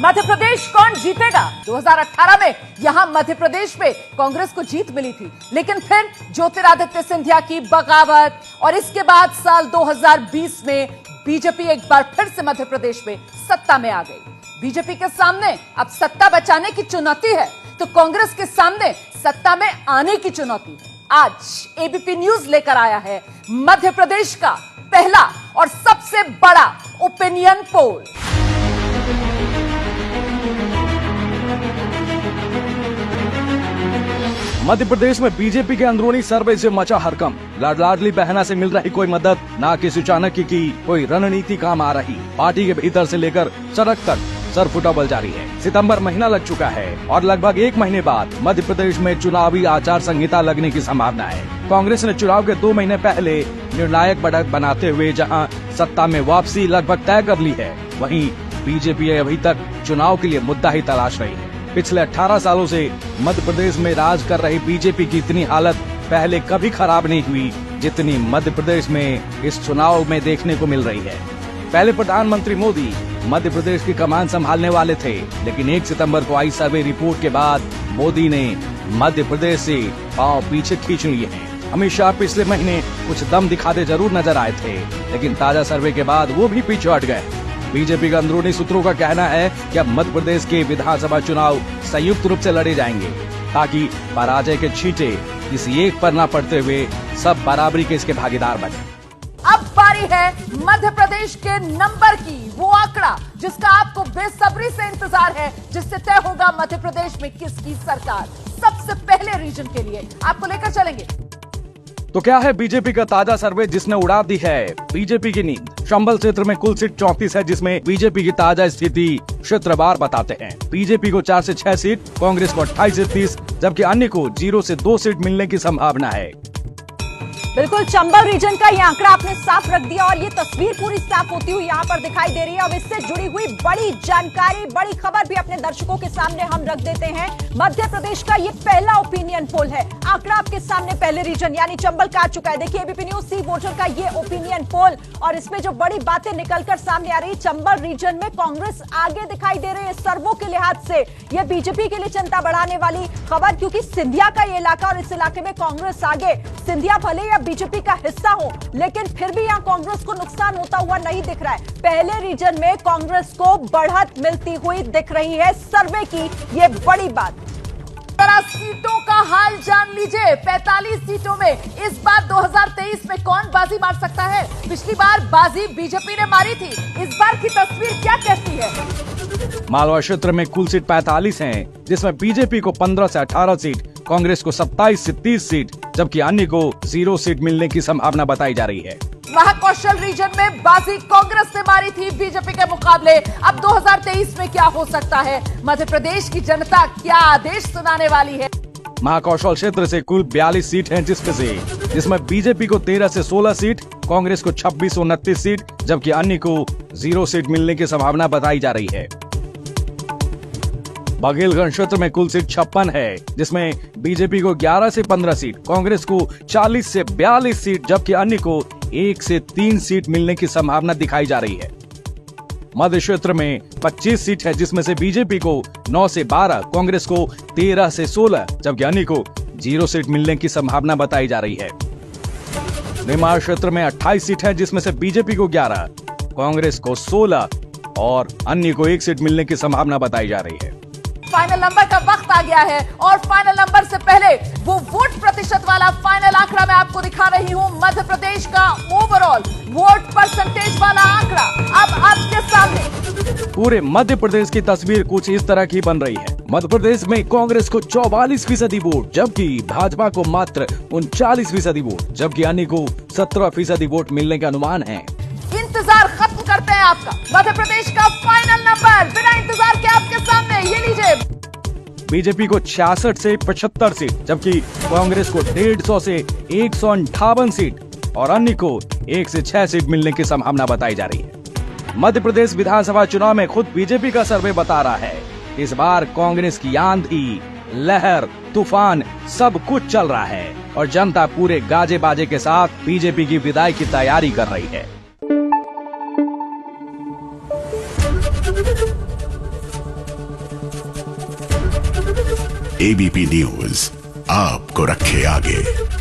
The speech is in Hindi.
मध्य प्रदेश कौन जीतेगा? 2018 में यहां मध्य प्रदेश में कांग्रेस को जीत मिली थी, लेकिन फिर ज्योतिरादित्य सिंधिया की बगावत और इसके बाद साल 2020 में बीजेपी एक बार फिर से मध्य प्रदेश में सत्ता में आ गई। बीजेपी के सामने अब सत्ता बचाने की चुनौती है, तो कांग्रेस के सामने सत्ता में आने की चुनौती है। आज एबीपी न्यूज लेकर आया है मध्य प्रदेश का पहला और सबसे बड़ा ओपिनियन पोल। मध्य प्रदेश में बीजेपी के अंदरूनी सर्वे से मचा हरकंप। लाडली बहना से मिल रही कोई मदद, ना किसी चाणक्य की कोई रणनीति काम आ रही। पार्टी के भीतर से लेकर सड़क तक सरफुटाबल जारी है। सितंबर महीना लग चुका है और लगभग एक महीने बाद मध्य प्रदेश में चुनावी आचार संहिता लगने की संभावना है। कांग्रेस ने चुनाव के 2 महीने पहले निर्णायक बढ़त बनाते हुए जहां सत्ता में वापसी लगभग तय कर ली है, वहीं बीजेपी अभी तक चुनाव के लिए मुद्दा ही तलाश रही है। पिछले 18 सालों से मध्य प्रदेश में राज कर रही बीजेपी की इतनी हालत पहले कभी खराब नहीं हुई जितनी मध्य प्रदेश में इस चुनाव में देखने को मिल रही है। पहले प्रधानमंत्री मोदी मध्य प्रदेश की कमान संभालने वाले थे, लेकिन 1 सितंबर को आई सर्वे रिपोर्ट के बाद मोदी ने मध्य प्रदेश से पांव पीछे खींच लिए हैं। अमित शाह पिछले महीने कुछ दम दिखाते जरूर नजर आए थे, लेकिन ताजा सर्वे के बाद वो भी पीछे हट गए। बीजेपी के अंदरूनी सूत्रों का कहना है कि अब मध्य प्रदेश के विधानसभा चुनाव संयुक्त रूप से लड़े जाएंगे, ताकि पराजय के छींटे किसी एक पर न पड़ते हुए सब बराबरी के इसके भागीदार बने। अब बारी है मध्य प्रदेश के नंबर की, वो आंकड़ा जिसका आपको बेसब्री से इंतजार है, जिससे तय होगा मध्य प्रदेश में किसकी सरकार। सबसे पहले रीजन के लिए आपको लेकर चलेंगे। तो क्या है बीजेपी का ताजा सर्वे जिसने उड़ा दी है बीजेपी की नींद। चंबल क्षेत्र में कुल सीट 34 है, जिसमें बीजेपी की ताजा स्थिति क्षेत्रवार बताते हैं। बीजेपी को 4 से 6 सीट, कांग्रेस को 28 से 30, जबकि अन्य को 0 से 2 सीट मिलने की संभावना है। बिल्कुल, चंबल रीजन का ये आंकड़ा आपने साफ रख दिया और ये तस्वीर पूरी साफ होती हुई यहाँ पर दिखाई दे रही है। अब इससे जुड़ी हुई बड़ी जानकारी, बड़ी खबर भी अपने दर्शकों के सामने हम रख देते हैं। मध्य प्रदेश का ये पहला ओपिनियन पोल है। आंकड़ा आपके सामने पहले रीजन यानी चंबल का आ चुका है। देखिए एबीपी न्यूज सी वोटर का ये ओपिनियन पोल, और इसमें जो बड़ी बातें निकलकर सामने आ रही, चंबल रीजन में कांग्रेस आगे दिखाई दे रही है सर्वों के लिहाज से। ये बीजेपी के लिए चिंता बढ़ाने वाली खबर, क्योंकि सिंधिया का ये इलाका और इस इलाके में कांग्रेस आगे। सिंधिया भले या बीजेपी का हिस्सा हो, लेकिन फिर भी यहां कांग्रेस को नुकसान होता हुआ नहीं दिख रहा है। पहले रीजन में कांग्रेस को बढ़त मिलती हुई दिख रही है। सर्वे की ये बड़ी बात। सीटों का हाल जान लीजिए। 45 सीटों में इस बार 2023 में कौन बाजी मार सकता है? पिछली बार बाजी बीजेपी ने मारी थी, इस बार की तस्वीर क्या कहती है? मालवा क्षेत्र में कुल सीट 45 हैं, जिसमें बीजेपी को 15 से 18 सीट, कांग्रेस को 27 से 30 सीट, जबकि अन्य को 0 सीट मिलने की संभावना बताई जा रही है। महाकौशल रीजन में बाजी कांग्रेस ने मारी थी बीजेपी के मुकाबले। अब 2023 में क्या हो सकता है? मध्य प्रदेश की जनता क्या आदेश सुनाने वाली है? महाकौशल क्षेत्र से कुल 42 सीट हैं, जिसमें बीजेपी को 13 से 16 सीट, कांग्रेस को 26 से 29 सीट, जबकि अन्य को 0 सीट मिलने की संभावना बताई जा रही है। बघेलगंज क्षेत्र में कुल सीट 56 है, जिसमें बीजेपी को 11 से 15 सीट, कांग्रेस को 40 से 42 सीट, जबकि अन्य को 1 से 3 सीट मिलने की संभावना दिखाई जा रही है। मध्य क्षेत्र में 25 सीट है, जिसमें से बीजेपी को 9 से 12, कांग्रेस को 13 से 16, जबकि अन्य को 0 सीट मिलने की संभावना बताई जा रही है। निमाड़ क्षेत्र में 28 सीट है, जिसमें से बीजेपी को 11, कांग्रेस को 16 और अन्य को 1 सीट मिलने की संभावना बताई जा रही है। फाइनल नंबर का वक्त आ गया है और फाइनल नंबर से पहले वो वोट प्रतिशत वाला फाइनल आंकड़ा मैं आपको दिखा रही हूं। मध्य प्रदेश का ओवरऑल वोट परसेंटेज वाला आंकड़ा अब आपके सामने। पूरे मध्य प्रदेश की तस्वीर कुछ इस तरह की बन रही है। मध्य प्रदेश में कांग्रेस को 44% वोट, जबकि भाजपा को मात्र 39% वोट, जबकि अन्य को 17% वोट मिलने का अनुमान है। इंतजार खत्म करते हैं आपका। मध्य प्रदेश का फाइनल नंबर बिना इंतजार के आपके सामने, ये लीजिए। बीजेपी को 66 से 75 सीट, जबकि कांग्रेस को 150 से 158 सीट और अन्य को 1 से 6 सीट मिलने की संभावना बताई जा रही है। मध्य प्रदेश विधानसभा चुनाव में खुद बीजेपी का सर्वे बता रहा है, इस बार कांग्रेस की आंधी, लहर, तूफान सब कुछ चल रहा है और जनता पूरे गाजे बाजे के साथ बीजेपी की विदाई की तैयारी कर रही है। एबीपी न्यूज आपको रखे आगे।